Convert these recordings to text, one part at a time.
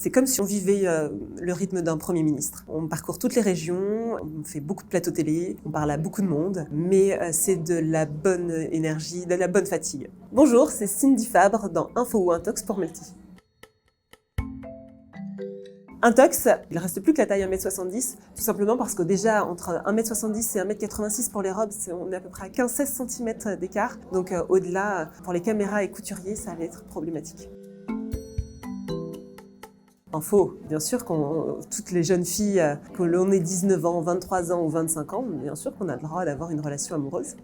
C'est comme si on vivait le rythme d'un Premier ministre. On parcourt toutes les régions, on fait beaucoup de plateaux télé, on parle à beaucoup de monde, mais c'est de la bonne énergie, de la bonne fatigue. Bonjour, c'est Cindy Fabre dans Info ou Intox pour Melty. Intox, il ne reste plus que la taille 1m70, tout simplement parce que déjà entre 1m70 et 1m86 pour les robes, on est à peu près à 15-16 cm d'écart. Donc au-delà, pour les caméras et couturiers, ça allait être problématique. Info, bien sûr, toutes les jeunes filles, que l'on ait 19 ans, 23 ans ou 25 ans, bien sûr qu'on a le droit d'avoir une relation amoureuse.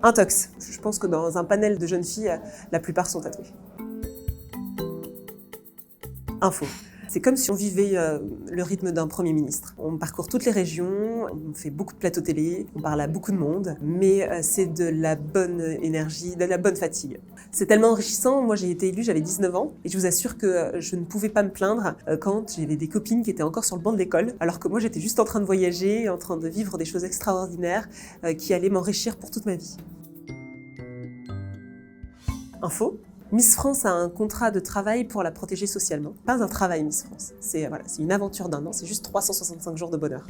Intox, je pense que dans un panel de jeunes filles, la plupart sont tatouées. Info. C'est comme si on vivait le rythme d'un Premier ministre. On parcourt toutes les régions, on fait beaucoup de plateaux télé, on parle à beaucoup de monde, mais c'est de la bonne énergie, de la bonne fatigue. C'est tellement enrichissant. Moi, j'ai été élue, j'avais 19 ans, et je vous assure que je ne pouvais pas me plaindre quand j'avais des copines qui étaient encore sur le banc de l'école, alors que moi, j'étais juste en train de voyager, en train de vivre des choses extraordinaires qui allaient m'enrichir pour toute ma vie. Info. Miss France a un contrat de travail pour la protéger socialement. Pas un travail Miss France, c'est une aventure d'un an, c'est juste 365 jours de bonheur.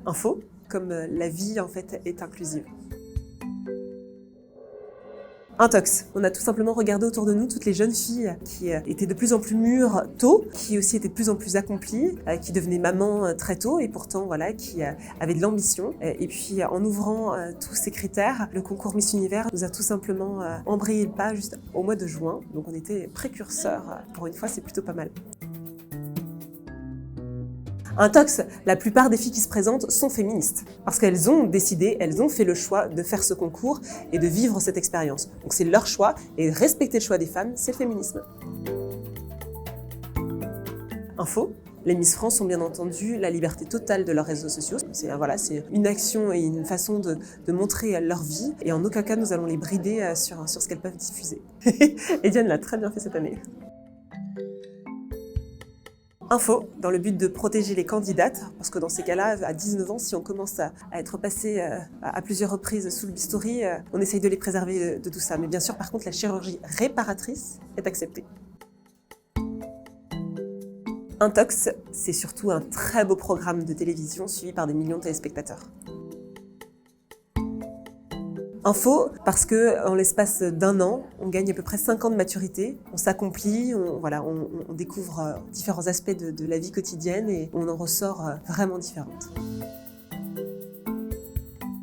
Info, comme la vie en fait est inclusive. Intox, on a tout simplement regardé autour de nous toutes les jeunes filles qui étaient de plus en plus mûres tôt, qui aussi étaient de plus en plus accomplies, qui devenaient mamans très tôt et pourtant qui avaient de l'ambition. Et puis en ouvrant tous ces critères, le concours Miss Univers nous a tout simplement embrayé le pas juste au mois de juin. Donc on était précurseurs. Pour une fois, c'est plutôt pas mal. Intox, la plupart des filles qui se présentent sont féministes parce qu'elles ont décidé, elles ont fait le choix de faire ce concours et de vivre cette expérience. Donc c'est leur choix et respecter le choix des femmes, c'est le féminisme. Info. Les Miss France ont bien entendu la liberté totale de leurs réseaux sociaux. C'est une action et une façon de montrer leur vie et en aucun cas nous allons les brider sur ce qu'elles peuvent diffuser. Et Diane l'a très bien fait cette année. Info, dans le but de protéger les candidates, parce que dans ces cas-là, à 19 ans, si on commence à être passé à plusieurs reprises sous le bistouri, on essaye de les préserver de tout ça. Mais bien sûr, par contre, la chirurgie réparatrice est acceptée. Intox, c'est surtout un très beau programme de télévision suivi par des millions de téléspectateurs. Info, parce que en l'espace d'un an, on gagne à peu près 5 ans de maturité, on s'accomplit, on découvre différents aspects de la vie quotidienne et on en ressort vraiment différente.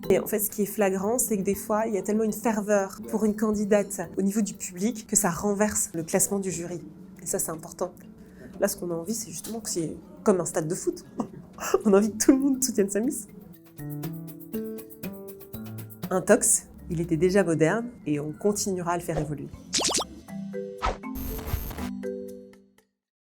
Et en fait, ce qui est flagrant, c'est que des fois, il y a tellement une ferveur pour une candidate au niveau du public que ça renverse le classement du jury. Et ça, c'est important. Là, ce qu'on a envie, c'est justement que c'est comme un stade de foot. On a envie que tout le monde soutienne sa miss. Intox, il était déjà moderne et on continuera à le faire évoluer.